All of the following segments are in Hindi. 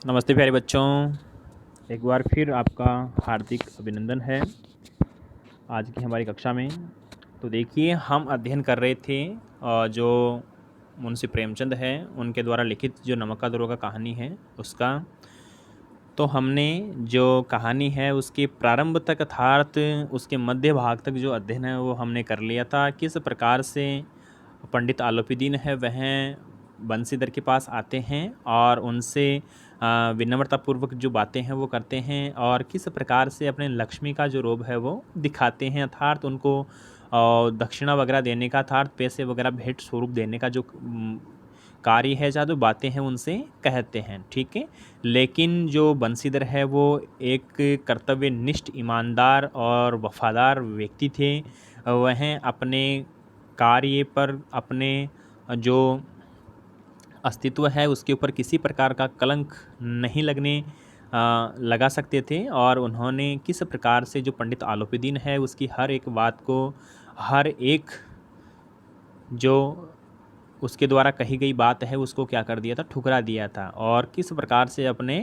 नमस्ते प्यारे बच्चों, एक बार फिर आपका हार्दिक अभिनंदन है आज की हमारी कक्षा में। तो देखिए, हम अध्ययन कर रहे थे जो मुंशी प्रेमचंद है उनके द्वारा लिखित जो नमक का दरोगा कहानी है उसका। तो हमने जो कहानी है उसके प्रारंभ तक अर्थात उसके मध्य भाग तक जो अध्ययन है वो हमने कर लिया था। किस प्रकार से पंडित आलोपीदीन है वह बंसीधर के पास आते हैं और उनसे विनम्रतापूर्वक जो बातें हैं वो करते हैं और किस प्रकार से अपने लक्ष्मी का जो रोब है वो दिखाते हैं, अर्थात उनको दक्षिणा वगैरह देने का, अर्थात पैसे वगैरह भेंट स्वरूप देने का जो कार्य है, जो बातें हैं उनसे कहते हैं। ठीक है, लेकिन जो बंसीधर है वो एक कर्तव्यनिष्ठ, ईमानदार और वफादार व्यक्ति थे। वह अपने कार्य पर, अपने जो अस्तित्व है उसके ऊपर किसी प्रकार का कलंक नहीं लगा सकते थे और उन्होंने किस प्रकार से जो पंडित आलोपीदीन है उसकी हर एक बात को, हर एक जो उसके द्वारा कही गई बात है उसको क्या कर दिया था, ठुकरा दिया था। और किस प्रकार से अपने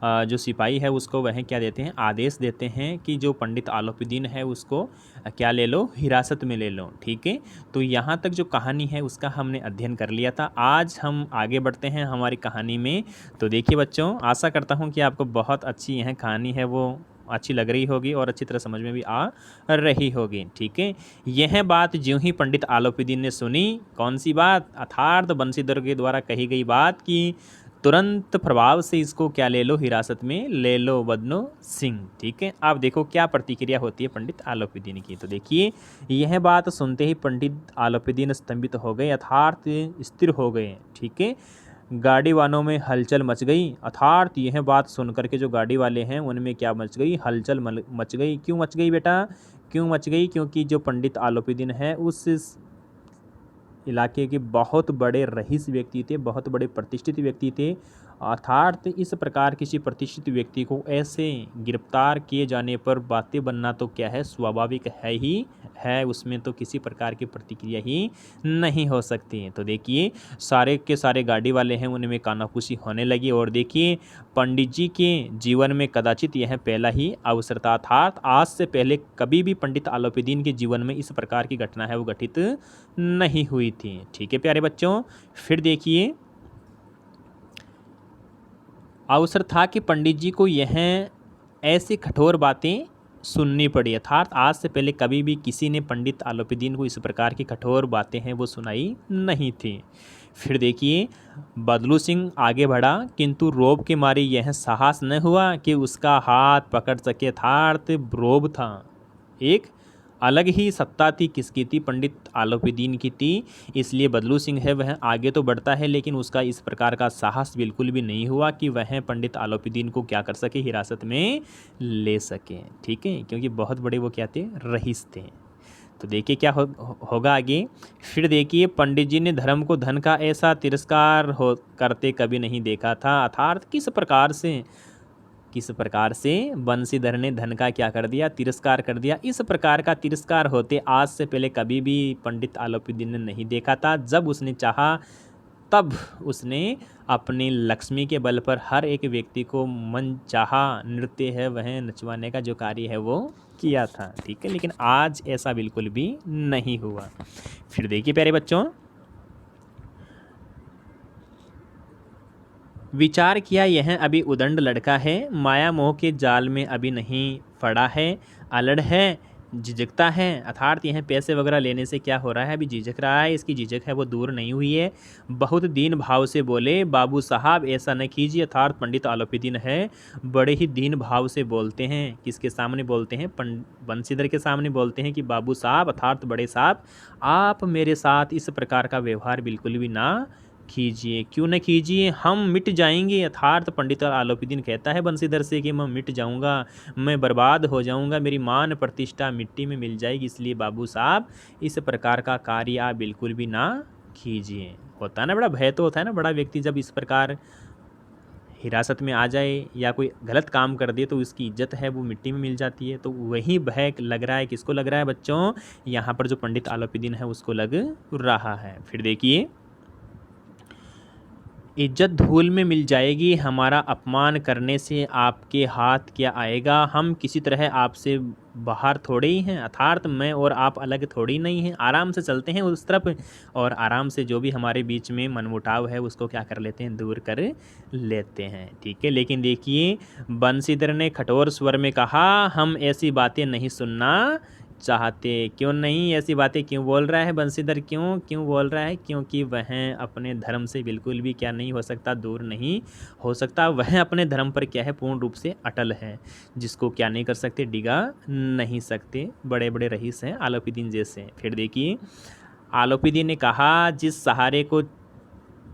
जो सिपाही है उसको वह क्या देते हैं, आदेश देते हैं कि जो पंडित आलोपीदीन है उसको क्या ले लो, हिरासत में ले लो। ठीक है, तो यहाँ तक जो कहानी है उसका हमने अध्ययन कर लिया था। आज हम आगे बढ़ते हैं हमारी कहानी में। तो देखिए बच्चों, आशा करता हूँ कि आपको बहुत अच्छी यह कहानी है वो अच्छी लग रही होगी और अच्छी तरह समझ में भी आ रही होगी। ठीक है, यह बात ज्यों ही पंडित आलोपीदीन ने सुनी, कौन सी बात, अर्थात बंसीधर के द्वारा कही गई बात कि तुरंत प्रभाव से इसको क्या ले लो, हिरासत में ले लो बदनो सिंह। ठीक है, अब देखो क्या प्रतिक्रिया होती है पंडित आलोपीदीन की। तो देखिए, यह बात सुनते ही पंडित आलोपीदीन स्तंभित हो गए, अर्थात स्थिर हो गए। ठीक है, गाड़ी वालों में हलचल मच गई, अर्थात यह बात सुनकर के जो गाड़ी वाले हैं उनमें क्या मच गई, हलचल मच गई। क्यों मच गई बेटा, क्यों मच गई? क्योंकि जो पंडित आलोपीदीन है उस इलाके के बहुत बड़े रईस व्यक्ति थे, बहुत बड़े प्रतिष्ठित व्यक्ति थे। अर्थात इस प्रकार किसी प्रतिष्ठित व्यक्ति को ऐसे गिरफ्तार किए जाने पर बातें बनना तो क्या है, स्वाभाविक है ही है, उसमें तो किसी प्रकार की प्रतिक्रिया ही नहीं हो सकती। तो देखिए, सारे के सारे गाड़ी वाले हैं उनमें कानाफूसी होने लगी। और देखिए, पंडित जी के जीवन में कदाचित यह पहला ही अवसर था, अर्थात आज से पहले कभी भी पंडित आलोपीदीन के जीवन में इस प्रकार की घटना है वो घटित नहीं हुई थी। ठीक है प्यारे बच्चों, फिर देखिए, अवसर था कि पंडित जी को यह ऐसी कठोर बातें सुननी पड़ी, अर्थात आज से पहले कभी भी किसी ने पंडित आलोपीदीन को इस प्रकार की कठोर बातें हैं वो सुनाई नहीं थी। फिर देखिए, बदलू सिंह आगे बढ़ा, किंतु रोब के मारे यह साहस न हुआ कि उसका हाथ पकड़ सके, अर्थात रोब था, एक अलग ही सत्ता थी, किसकी थी, पंडित आलोपीदीन की थी। इसलिए बदलू सिंह है वह आगे तो बढ़ता है लेकिन उसका इस प्रकार का साहस बिल्कुल भी नहीं हुआ कि वह पंडित आलोपीदीन को क्या कर सके, हिरासत में ले सके। ठीक है, क्योंकि बहुत बड़े वो क्या थे, रईस थे। तो देखिए क्या होगा आगे। फिर देखिए, पंडित जी ने धर्म को धन का ऐसा तिरस्कार करते कभी नहीं देखा था, अर्थात किस प्रकार से बंसीधर ने धन का क्या कर दिया, तिरस्कार कर दिया। इस प्रकार का तिरस्कार होते आज से पहले कभी भी पंडित आलोपीदीन ने नहीं देखा था। जब उसने चाहा तब उसने अपनी लक्ष्मी के बल पर हर एक व्यक्ति को मन चाहा नृत्य है वह नचवाने का जो कार्य है वो किया था। ठीक है, लेकिन आज ऐसा बिल्कुल भी नहीं हुआ। फिर देखिए प्यारे बच्चों, विचार किया यह अभी उदंड लड़का है, माया मोह के जाल में अभी नहीं पड़ा है, अलड़ है, झिझकता है, अर्थात यह पैसे वगैरह लेने से क्या हो रहा है, अभी झिझक रहा है, इसकी झिझक है वो दूर नहीं हुई है। बहुत दीन भाव से बोले, बाबू साहब ऐसा न कीजिए, अर्थात पंडित आलोपीदीन है बड़े ही दीन भाव से बोलते हैं। किसके सामने बोलते हैं, बंसीधर के सामने बोलते हैं कि बाबू साहब, अर्थात बड़े साहब, आप मेरे साथ इस प्रकार का व्यवहार बिल्कुल भी ना कीजिए। क्यों न कीजिए, हम मिट जाएंगे। अर्थात पंडित आलोपीदीन कहता है बंसीधर से कि मैं मिट जाऊंगा, मैं बर्बाद हो जाऊंगा, मेरी मान प्रतिष्ठा मिट्टी में मिल जाएगी, इसलिए बाबू साहब इस प्रकार का कार्य आप बिल्कुल भी ना कीजिए। होता है ना, बड़ा भय तो होता है ना, बड़ा व्यक्ति जब इस प्रकार हिरासत में आ जाए या कोई गलत काम कर दे तो उसकी इज्जत है वो मिट्टी में मिल जाती है। तो वही भय लग रहा है, किसको लग रहा है बच्चों, यहाँ पर जो पंडित आलोपीदीन है उसको लग रहा है। फिर देखिए, इज्जत धूल में मिल जाएगी, हमारा अपमान करने से आपके हाथ क्या आएगा। हम किसी तरह आपसे बाहर थोड़े ही हैं, अर्थात मैं और आप अलग थोड़ी नहीं हैं। आराम से चलते हैं उस तरफ और आराम से जो भी हमारे बीच में मनमुटाव है उसको क्या कर लेते हैं, दूर कर लेते हैं। ठीक है, लेकिन देखिए बंशीधर ने कठोर स्वर में कहा, हम ऐसी बातें नहीं सुनना चाहते। क्यों नहीं ऐसी बातें क्यों बोल रहा है बंशीधर, क्यों बोल रहा है? क्योंकि वह अपने धर्म से बिल्कुल भी क्या नहीं हो सकता, दूर नहीं हो सकता। वह अपने धर्म पर क्या है, पूर्ण रूप से अटल है, जिसको क्या नहीं कर सकते, डिगा नहीं सकते। बड़े बड़े रईस हैं आलोपीदीन जैसे। फिर देखिए आलोपीदीन ने कहा, जिस सहारे को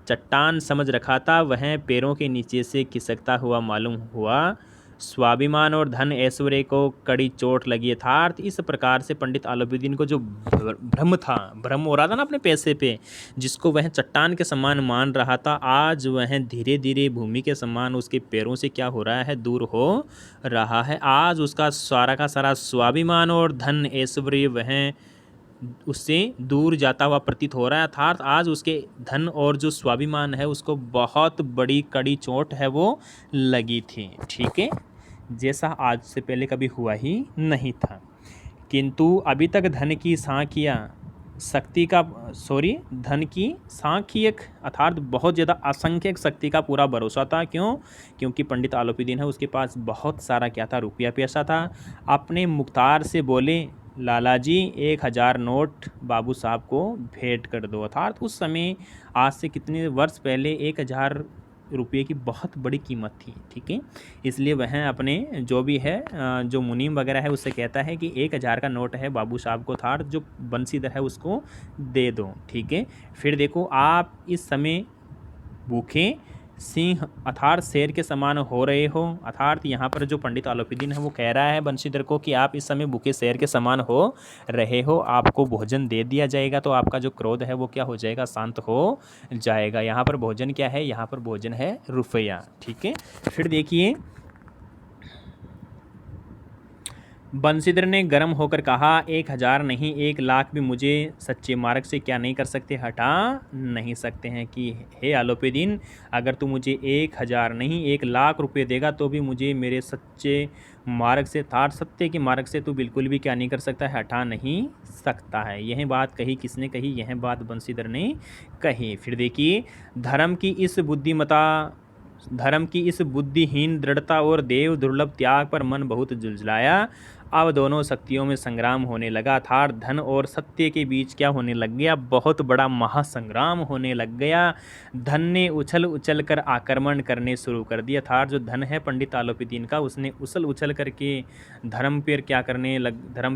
चट्टान समझ रखा था वह पैरों के नीचे से खिसकता हुआ मालूम हुआ। स्वाभिमान और धन ऐश्वर्य को कड़ी चोट लगी अर्थात इस प्रकार से पंडित आलोपीदीन को जो भ्रम हो रहा था ना अपने पैसे पे, जिसको वह चट्टान के समान मान रहा था, आज वह धीरे धीरे भूमि के समान उसके पैरों से क्या हो रहा है, दूर हो रहा है। आज उसका सारा का सारा स्वाभिमान और धन ऐश्वर्य वह उससे दूर जाता हुआ प्रतीत हो रहा है, अर्थात आज उसके धन और जो स्वाभिमान है उसको बहुत बड़ी कड़ी चोट है वो लगी थी। ठीक है, जैसा आज से पहले कभी हुआ ही नहीं था। किंतु अभी तक धन की सांख्यिक अर्थात बहुत ज़्यादा असंख्यक शक्ति का पूरा भरोसा था। क्यों? क्योंकि पंडित आलोपीदीन है उसके पास बहुत सारा क्या था, रुपया पैसा था। अपने मुख्तार से बोले, लाला जी 1000 नोट बाबू साहब को भेंट कर दो। अर्थात उस समय आज से कितने वर्ष पहले 1000 रुपये की बहुत बड़ी कीमत थी। ठीक है, इसलिए वह अपने जो भी है जो मुनीम वगैरह है उससे कहता है कि 1000 का नोट है बाबू साहब को था, जो बंशीधर है उसको दे दो। ठीक है, फिर देखो आप इस समय भूखे सिंह अर्थात शेर के समान हो रहे हो। अर्थात यहाँ पर जो पंडित आलोपीदीन है वो कह रहा है बंशीधर को कि आप इस समय भूखे शेर के समान हो रहे हो, आपको भोजन दे दिया जाएगा तो आपका जो क्रोध है वो क्या हो जाएगा, शांत हो जाएगा। यहाँ पर भोजन क्या है, यहाँ पर भोजन है रुपया। ठीक है, फिर देखिए बंशीधर ने गर्म होकर कहा, 1000 नहीं 1,00,000 भी मुझे सच्चे मार्ग से क्या नहीं कर सकते, हटा नहीं सकते हैं। कि हे आलोपीदीन, अगर तू मुझे 1000 नहीं 1,00,000 रुपये देगा तो भी मुझे मेरे सच्चे मार्ग से अर्थात सत्य के मार्ग से तू बिल्कुल भी क्या नहीं कर सकता है, हटा नहीं सकता है। यह बात कही किसने कही, यह बात बंशीधर ने कही। फिर देखिए धर्म की इस बुद्धिहीन दृढ़ता और देव दुर्लभ त्याग पर मन बहुत झुंझलाया। अब दोनों शक्तियों में संग्राम होने लगा था। धन और सत्य के बीच क्या होने लग गया, बहुत बड़ा महासंग्राम होने लग गया। धन ने उछल उछल कर आक्रमण करने शुरू कर दिया था। जो धन है पंडित आलोपीदीन का, उसने उछल उछल करके धर्म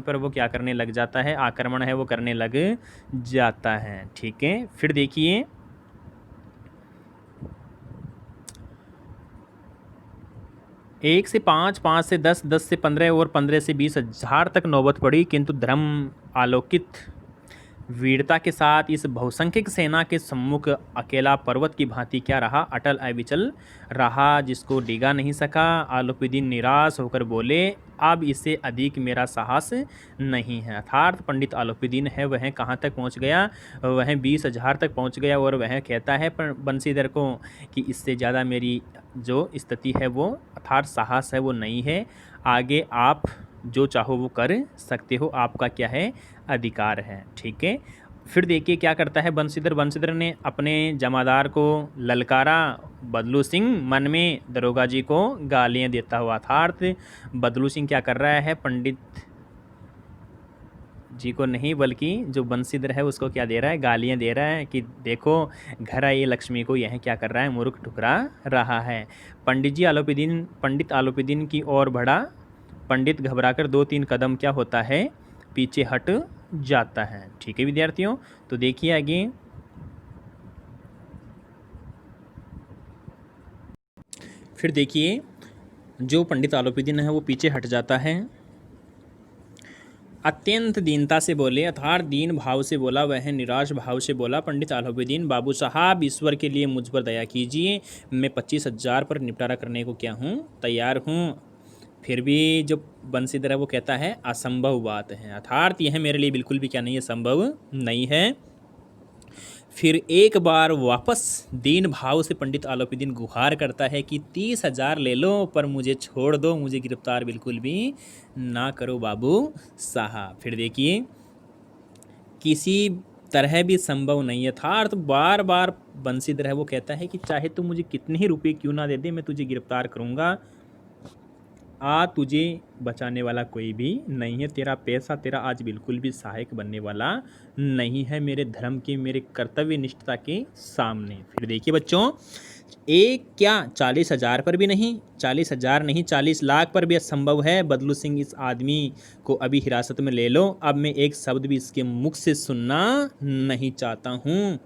पर वो क्या करने लग जाता है, आक्रमण है वो करने लग जाता है। ठीक है, फिर देखिए 1 से 5, 5 से 10, 10 से 15 और 15 से 20,000 तक नौबत पड़ी, किंतु धर्म आलोकित वीरता के साथ इस बहुसंख्यक सेना के सम्मुख अकेला पर्वत की भांति क्या रहा, अटल अविचल रहा, जिसको डिगा नहीं सका। आलोपीदीन निराश होकर बोले, अब इससे अधिक मेरा साहस नहीं है। अर्थात पंडित आलोपीदीन है वह कहाँ तक पहुँच गया, वह 20,000 तक पहुँच गया और वह कहता है बंशीधर को कि इससे ज़्यादा मेरी जो स्थिति है वो अर्थात साहस है वो नहीं है। आगे आप जो चाहो वो कर सकते हो, आपका क्या है, अधिकार है। ठीक है, फिर देखिए क्या करता है बंशीधर ने अपने जमादार को ललकारा। बदलू सिंह मन में दरोगा जी को गालियां देता हुआ था। बदलू सिंह क्या कर रहा है, पंडित जी को नहीं बल्कि जो बंशीधर है उसको क्या दे रहा है, गालियां दे रहा है कि देखो घर आई लक्ष्मी को यह क्या कर रहा है, मूर्ख ठुकरा रहा है। पंडित आलोपीदीन की ओर बढ़ा। पंडित घबराकर 2-3 कदम क्या होता है, पीछे हट जाता है। ठीक है विद्यार्थियों, तो देखिए आगे फिर देखिए जो पंडित आलोपीदीन है वो पीछे हट जाता है। अत्यंत दीनता से बोले, अर्थात दीन भाव से बोला, वह निराश भाव से बोला, पंडित आलोपीदीन बाबू साहब ईश्वर के लिए मुझ पर दया कीजिए, मैं 25,000 पर निपटारा करने को क्या हूँ, तैयार हूँ। फिर भी जो बंशीधर है वो कहता है असंभव बात है, अर्थात यह मेरे लिए बिल्कुल भी क्या नहीं है, संभव नहीं है। फिर एक बार वापस दीन भाव से पंडित आलोपीदीन गुहार करता है कि 30,000 ले लो पर मुझे छोड़ दो, मुझे गिरफ्तार बिल्कुल भी ना करो बाबू साहब। फिर देखिए किसी तरह भी संभव नहीं है था, तो बार बार बंशीधर है वो कहता है कि चाहे तू मुझे कितने ही रुपए क्यों ना दे दे, मैं तुझे गिरफ्तार करूँगा, तुझे बचाने वाला कोई भी नहीं है, तेरा पैसा तेरा आज बिल्कुल भी सहायक बनने वाला नहीं है मेरे धर्म के, मेरे कर्तव्य निष्ठता के सामने। फिर देखिए बच्चों, एक क्या 40,000 पर भी नहीं, 40,000 नहीं 40 लाख पर भी असंभव है। बदलू सिंह इस आदमी को अभी हिरासत में ले लो, अब मैं एक शब्द भी इसके मुख से सुनना नहीं चाहता हूँ।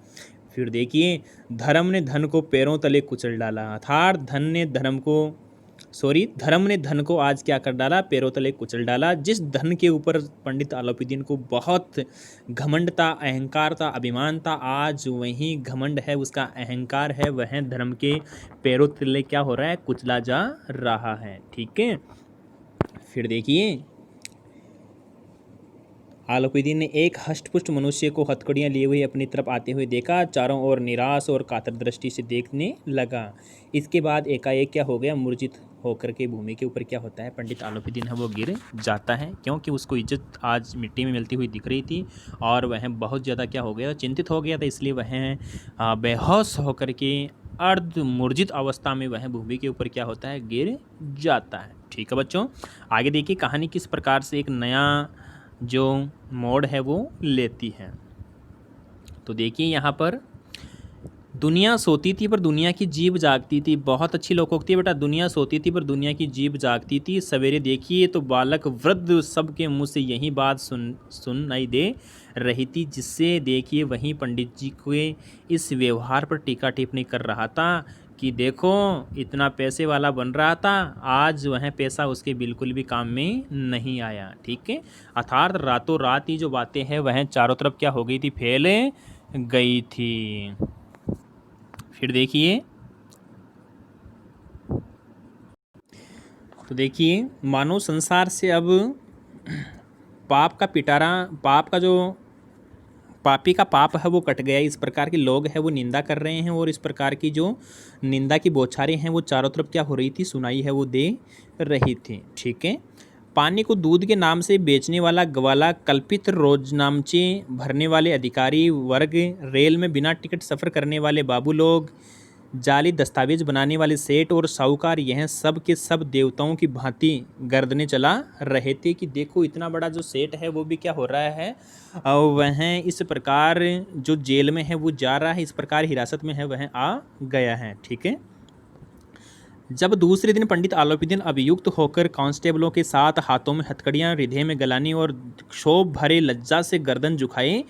फिर देखिए धर्म ने धन को पैरों तले कुचल डाला, अर्थात धर्म ने धन को आज क्या कर डाला, पैरों तले कुचल डाला। जिस धन के ऊपर पंडित आलोपीदीन को बहुत घमंड था, अहंकार था, अभिमान था, आज वही घमंड है, उसका अहंकार है, वह धर्म के पैरों तले क्या हो रहा है, कुचला जा रहा है। ठीक है, फिर देखिए आलोपीदीन ने एक हष्टपुष्ट मनुष्य को हथकड़ियाँ लिए हुए अपनी तरफ आते हुए देखा, चारों ओर निराश और कातर दृष्टि से देखने लगा। इसके बाद एकाएक क्या हो गया, मूर्छित होकर के भूमि के ऊपर क्या होता है, पंडित आलोपीदीन है वो गिर जाता है, क्योंकि उसको इज्जत आज मिट्टी में मिलती हुई दिख रही थी और वह बहुत ज़्यादा क्या हो गया, चिंतित हो गया था, इसलिए वह बेहोश होकर के अर्ध मूर्छित अवस्था में वह भूमि के ऊपर क्या होता है, गिर जाता है। ठीक है बच्चों, आगे देखिए कहानी किस प्रकार से एक नया जो मोड़ है वो लेती है। तो देखिए यहाँ पर दुनिया सोती थी पर दुनिया की जीभ जागती थी। बहुत अच्छी लोकोक्ति है बेटा, दुनिया सोती थी पर दुनिया की जीभ जागती थी। सवेरे देखिए तो बालक वृद्ध सबके मुंह से यही बात सुनाई दे रही थी, जिससे देखिए वहीं पंडित जी के इस व्यवहार पर टीका टिप्पणी कर रहा था कि देखो इतना पैसे वाला बन रहा था, आज वह पैसा उसके बिल्कुल भी काम में नहीं आया। ठीक है, अर्थात रातों रात ही जो बातें हैं वह चारों तरफ क्या हो गई थी, फैल गई थी। फिर देखिए तो देखिए मानव संसार से अब पाप का जो पापी का पाप है वो कट गया। इस प्रकार के लोग हैं वो निंदा कर रहे हैं और इस प्रकार की जो निंदा की बौछारें हैं वो चारों तरफ क्या हो रही थी, सुनाई है वो दे रही थी। ठीक है, पानी को दूध के नाम से बेचने वाला ग्वाला, कल्पित रोजनामचे भरने वाले अधिकारी वर्ग, रेल में बिना टिकट सफ़र करने वाले बाबू लोग, जाली दस्तावेज बनाने वाले सेठ और साहूकार, यह सब के सब देवताओं की भांति गर्दने चला रहे थे कि देखो इतना बड़ा जो सेठ है वो भी क्या हो रहा है, वह इस प्रकार जो जेल में है वो जा रहा है, इस प्रकार हिरासत में है वह आ गया है। ठीक है, जब दूसरे दिन पंडित आलोपीदीन अभियुक्त होकर कांस्टेबलों के साथ हाथों में हथकड़ियाँ, हृदय में गलानी और क्षोभ भरे लज्जा से गर्दन झुकाए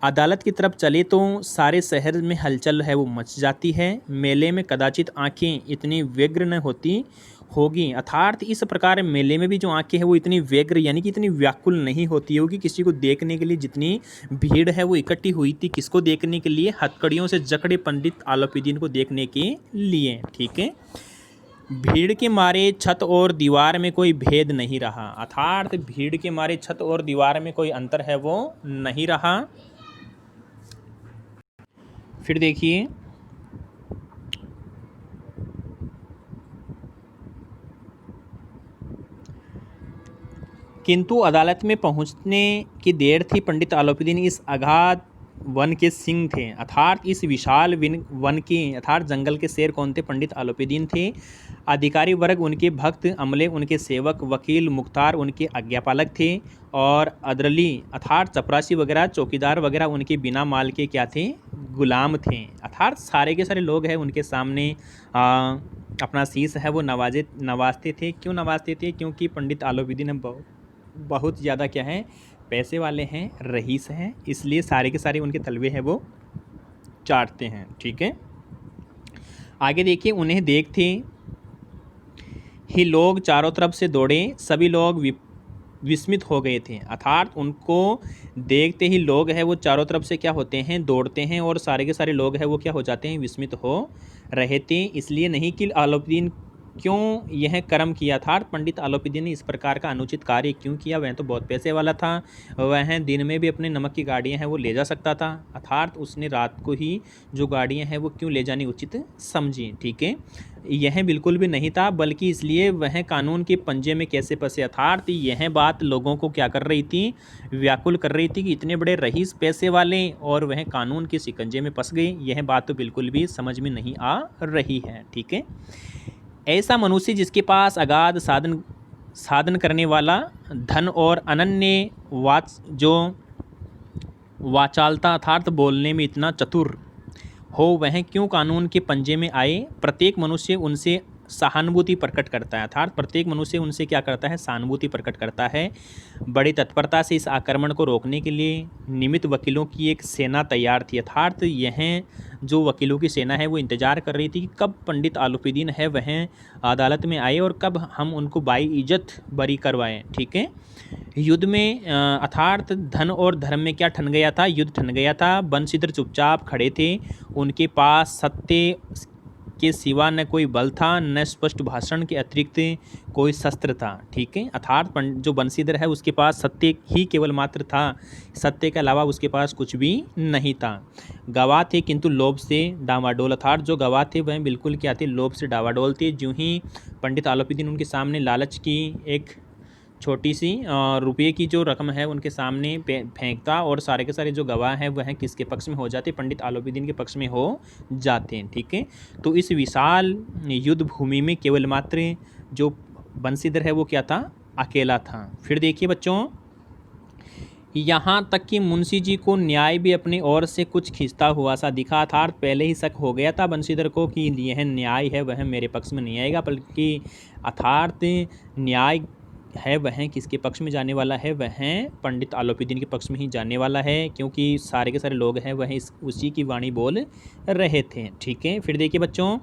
अदालत की तरफ चले तो सारे शहर में हलचल है वो मच जाती है। मेले में कदाचित आंखें इतनी व्यग्र न होती होगी, अर्थात इस प्रकार मेले में भी जो आंखें हैं वो इतनी व्यग्र यानी कि इतनी व्याकुल नहीं होती होगी किसी को देखने के लिए। जितनी भीड़ है वो इकट्ठी हुई थी किसको देखने के लिए, हथकड़ियों से जकड़े पंडित आलोपीदीन को देखने के लिए। ठीक है, भीड़ के मारे छत और दीवार में कोई भेद नहीं रहा, अर्थात भीड़ के मारे छत और दीवार में कोई अंतर है वो नहीं रहा। फिर देखिए किंतु अदालत में पहुंचने की देर थी। पंडित आलोपीदीन इस अगाध वन के सिंह थे, अर्थात इस विशाल वन के अर्थात जंगल के शेर कौन थे, पंडित आलोपीदीन थे। अधिकारी वर्ग उनके भक्त, अमले उनके सेवक, वकील मुख्तार उनके आज्ञापालक थे और अदरली अर्थात चपरासी वगैरह, चौकीदार वगैरह उनके बिना माल के क्या थे, गुलाम थे। अर्थात सारे के सारे लोग हैं उनके सामने अपना शीश है वो नवाजते थे। क्यों नवाजते थे, क्योंकि पंडित आलोपीदीन बहुत ज़्यादा क्या है, पैसे वाले हैं, रईस हैं, इसलिए सारे के सारे उनके तलवे हैं वो चाटते हैं। ठीक है, आगे देखिए उन्हें देखते ही लोग चारों तरफ से दौड़े, सभी लोग विस्मित हो गए थे, अर्थात उनको देखते ही लोग हैं वो चारों तरफ से क्या होते हैं, दौड़ते हैं और सारे के सारे लोग हैं वो क्या हो जाते हैं, विस्मित हो रहे थे। इसलिए नहीं कि आलोपीदीन क्यों यह कर्म किया, अर्थात पंडित आलोपीदीन ने इस प्रकार का अनुचित कार्य क्यों किया। वह तो बहुत पैसे वाला था, वह दिन में भी अपने नमक की गाड़ियाँ हैं वो ले जा सकता था, अर्थात उसने रात को ही जो गाड़ियाँ हैं वो क्यों ले जानी उचित समझी। ठीक है, यह बिल्कुल भी नहीं था, बल्कि इसलिए वह कानून के पंजे में कैसे फंसे, अर्थात यह बात लोगों को क्या कर रही थी, व्याकुल कर रही थी कि इतने बड़े रईस पैसे वाले और वह कानून के शिकंजे में फंस गए। यह बात तो बिल्कुल भी समझ में नहीं आ रही है। ठीक है, ऐसा मनुष्य जिसके पास अगाध साधन करने वाला धन और अनन्य वाचालता अर्थात बोलने में इतना चतुर हो, वह क्यों कानून के पंजे में आए। प्रत्येक मनुष्य उनसे सहानुभूति प्रकट करता है, अर्थात प्रत्येक मनुष्य उनसे क्या करता है, सहानुभूति प्रकट करता है। बड़ी तत्परता से इस आक्रमण को रोकने के लिए नियमित वकीलों की एक सेना तैयार थी, अर्थात यह जो वकीलों की सेना है वो इंतजार कर रही थी कि कब पंडित आलोपीदीन है वह अदालत में आए और कब हम उनको बाइज्जत बरी करवाएं। ठीक है, युद्ध में अर्थात धन और धर्म में क्या ठन गया था, युद्ध ठन गया था। बंशीधर चुपचाप खड़े थे, उनके पास सत्य के सिवा न कोई बल था, न स्पष्ट भाषण के अतिरिक्त कोई शस्त्र था। ठीक है, अर्थात जो बंशीधर है उसके पास सत्य ही केवल मात्र था, सत्य के अलावा उसके पास कुछ भी नहीं था। गवाह थे किंतु लोभ से डावाडोल, अर्थात जो गवाह थे वह बिल्कुल क्या थे, लोभ से डावाडोल थे। जो ही पंडित आलोपीदीन उनके सामने लालच की एक छोटी सी रुपये की जो रकम है उनके सामने फेंकता और सारे के सारे जो गवाह हैं वह किसके पक्ष में हो जाते, पंडित आलोपीदीन के पक्ष में हो जाते हैं। ठीक है, तो इस विशाल युद्ध भूमि में केवल मात्र जो बंशीधर है वो क्या था, अकेला था। फिर देखिए बच्चों, यहाँ तक कि मुंशी जी को न्याय भी अपनी ओर से कुछ खींचता हुआ सा दिखा था। पहले ही शक हो गया था बंशीधर को कि यह न्याय है वह मेरे पक्ष में नहीं आएगा, बल्कि अर्थात न्याय है वह किसके पक्ष में जाने वाला है, वह पंडित आलोपीदीन के पक्ष में ही जाने वाला है, क्योंकि सारे के सारे लोग हैं वह उसी की वाणी बोल रहे थे। ठीक है, फिर देखिए बच्चों,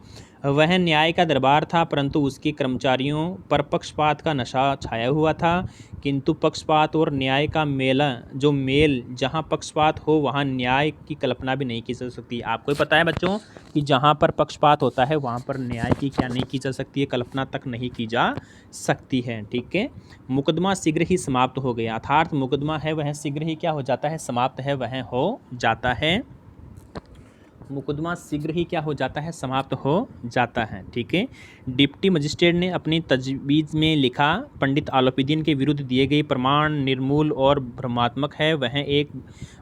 वह न्याय का दरबार था, परंतु उसके कर्मचारियों पर पक्षपात का नशा छाया हुआ था। किंतु पक्षपात और न्याय का मेल जहाँ पक्षपात हो वहाँ न्याय की कल्पना भी नहीं की जा सकती। आपको ही पता है बच्चों कि जहाँ पर पक्षपात होता है वहाँ पर न्याय की क्या नहीं की जा सकती है, कल्पना तक नहीं की जा सकती है। ठीक है, मुकदमा शीघ्र ही समाप्त हो गया, अर्थात मुकदमा है वह शीघ्र ही क्या हो जाता है, समाप्त है वह हो जाता है। मुकदमा शीघ्र ही क्या हो जाता है, समाप्त हो जाता है। ठीक है, डिप्टी मजिस्ट्रेट ने अपनी तजवीज़ में लिखा, पंडित आलोपीदीन के विरुद्ध दिए गए प्रमाण निर्मूल और भ्रमात्मक है। वह एक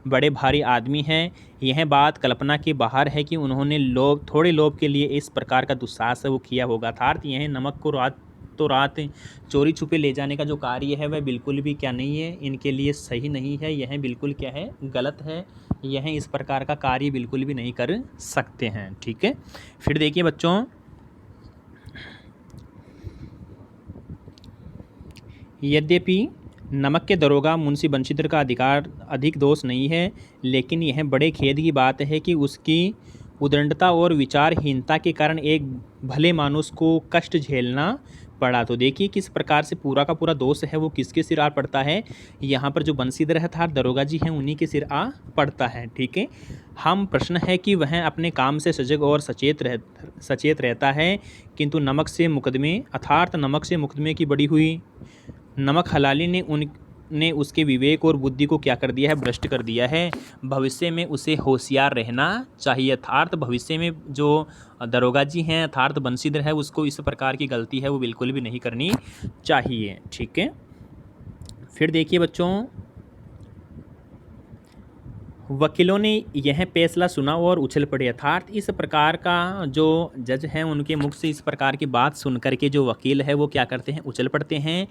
बड़े भारी आदमी है। यह बात कल्पना के बाहर है कि उन्होंने थोड़े लोभ के लिए इस प्रकार का दुस्साहस वो किया होगा, अर्थात यह नमक को रात चोरी छुपे ले जाने का जो कार्य है वह बिल्कुल भी क्या नहीं है, इनके लिए सही नहीं है, यह बिल्कुल क्या है, गलत है। यह इस प्रकार का कार्य बिल्कुल भी नहीं कर सकते हैं। ठीक है, फिर देखिए बच्चों, यद्यपि नमक के दरोगा मुंशी बंशीधर का अधिक दोष नहीं है, लेकिन यह बड़े खेद की बात है कि उसकी उदंडता और विचारहीनता के कारण एक भले मानुष को कष्ट झेलना पड़ा। तो देखिए किस प्रकार से पूरा का पूरा दोष है वो किसके सिर आ पड़ता है, यहाँ पर जो बंशीधर है था दरोगा जी हैं उन्हीं के सिर आ पड़ता है। ठीक है, हम प्रश्न है कि वह अपने काम से सजग और सचेत रहता है, किंतु नमक से मुकदमे अर्थात नमक से मुकदमे की बड़ी हुई नमक हलाली ने उसके विवेक और बुद्धि को क्या कर दिया है, भ्रष्ट कर दिया है। भविष्य में उसे होशियार रहना चाहिए, अर्थात भविष्य में जो दरोगा जी हैं अर्थात बंशीधर है उसको इस प्रकार की गलती है वो बिल्कुल भी नहीं करनी चाहिए। ठीक है, फिर देखिए बच्चों, वकीलों ने यह फैसला सुना और उछल पड़े, अर्थात इस प्रकार का जो जज हैं उनके मुख से इस प्रकार की बात सुन करके जो वकील है वो क्या करते हैं, उछल पड़ते हैं।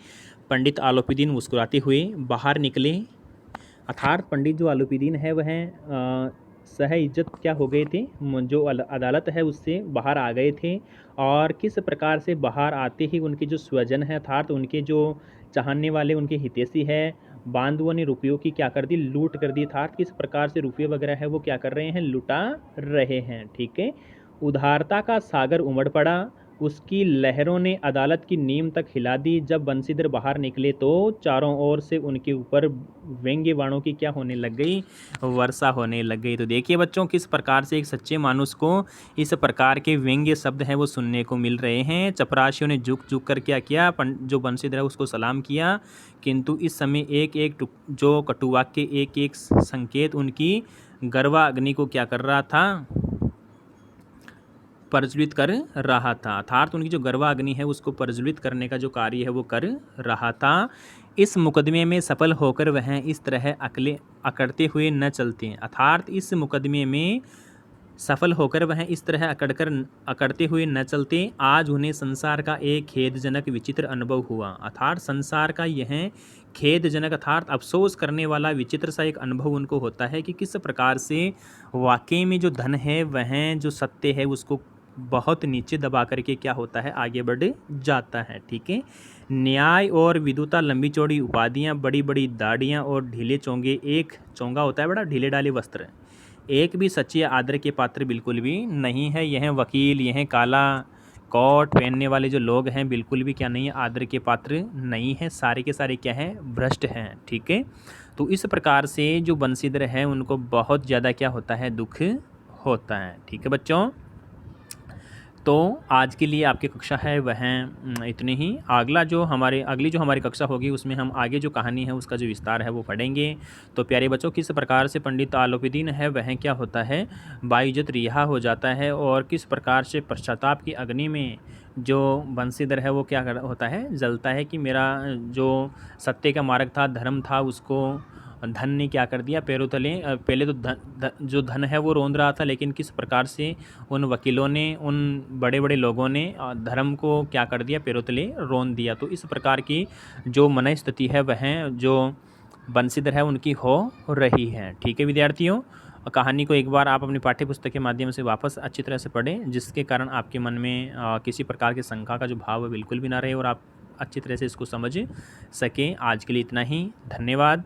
पंडित आलोपीदीन मुस्कुराते हुए बाहर निकले, अर्थात पंडित जो आलोपीदीन है वह सह इज्जत क्या हो गए थे, जो अदालत है उससे बाहर आ गए थे। और किस प्रकार से बाहर आते ही उनके जो स्वजन है अर्थात उनके जो चाहने वाले उनके हितैषी है बांधुओं ने रुपयों की क्या कर दी, लूट कर दी, अर्थात किस प्रकार से रुपये वगैरह है वो क्या कर रहे हैं, लुटा रहे हैं। ठीक है, उदारता का सागर उमड़ पड़ा, उसकी लहरों ने अदालत की नींव तक हिला दी। जब बंशीधर बाहर निकले तो चारों ओर से उनके ऊपर व्यंग्य बाणों की क्या होने लग गई, वर्षा होने लग गई। तो देखिए बच्चों, किस प्रकार से एक सच्चे मानुस को इस प्रकार के व्यंग्य शब्द हैं वो सुनने को मिल रहे हैं। चपरासियों ने झुक झुक कर क्या किया, जो बंशीधर है उसको सलाम किया, किंतु इस समय एक एक जो कटुवाक्य, एक एक संकेत उनकी गर्वा अग्नि को क्या कर रहा था, प्रज्वलित कर रहा था। अर्थात उनकी जो गर्वा अग्नि है उसको प्रज्वलित करने का जो कार्य है वो कर रहा था। इस मुकदमे में सफल होकर वह इस तरह अकड़ते हुए न चलते। अर्थात इस मुकदमे में सफल होकर वह इस तरह अकड़ते हुए न चलते। आज उन्हें संसार का एक खेदजनक विचित्र अनुभव हुआ। अर्थात संसार का यह खेदजनक अर्थात अफसोस करने वाला विचित्र सा एक अनुभव उनको होता है कि किस प्रकार से वाकई में जो धन है वह जो सत्य है उसको बहुत नीचे दबा करके क्या होता है, आगे बढ़ जाता है। ठीक है, न्याय और विद्वता, लंबी चौड़ी उपाधियाँ, बड़ी बड़ी दाढ़ियाँ और ढीले चोंगे, एक चोंगा होता है बड़ा ढीले ढाले वस्त्र, एक भी सच्चे आदर के पात्र बिल्कुल भी नहीं है। यह वकील, यह काला कोट पहनने वाले जो लोग हैं बिल्कुल भी क्या नहीं है, आदर के पात्र नहीं है। सारे के सारे क्या हैं, भ्रष्ट हैं। ठीक है, तो इस प्रकार से जो बंशीधर है उनको बहुत ज़्यादा क्या होता है, दुख होता है। ठीक है बच्चों, तो आज के लिए आपकी कक्षा है वह इतनी ही। अगली जो हमारी कक्षा होगी उसमें हम आगे जो कहानी है उसका जो विस्तार है वो पढ़ेंगे। तो प्यारे बच्चों, किस प्रकार से पंडित आलोपीदीन है वह क्या होता है, बाइज्जत रिहा हो जाता है, और किस प्रकार से पश्चाताप की अग्नि में जो बंशीधर है वो क्या होता है, जलता है कि मेरा जो सत्य का मार्ग था, धर्म था, उसको धन ने क्या कर दिया, पैरों तले। पहले तो जो धन है वो रोंद रहा था, लेकिन किस प्रकार से उन वकीलों ने, उन बड़े बड़े लोगों ने धर्म को क्या कर दिया, पैरों तले रोंद दिया। तो इस प्रकार की जो मन स्थिति है वह जो बंशीधर है उनकी हो रही है। ठीक है विद्यार्थियों, कहानी को एक बार आप अपनी पाठ्य पुस्तक के माध्यम से वापस अच्छी तरह से पढ़ें, जिसके कारण आपके मन में किसी प्रकार की शंका का जो भाव है बिल्कुल भी ना रहे और आप अच्छी तरह से इसको समझ सकें। आज के लिए इतना ही, धन्यवाद।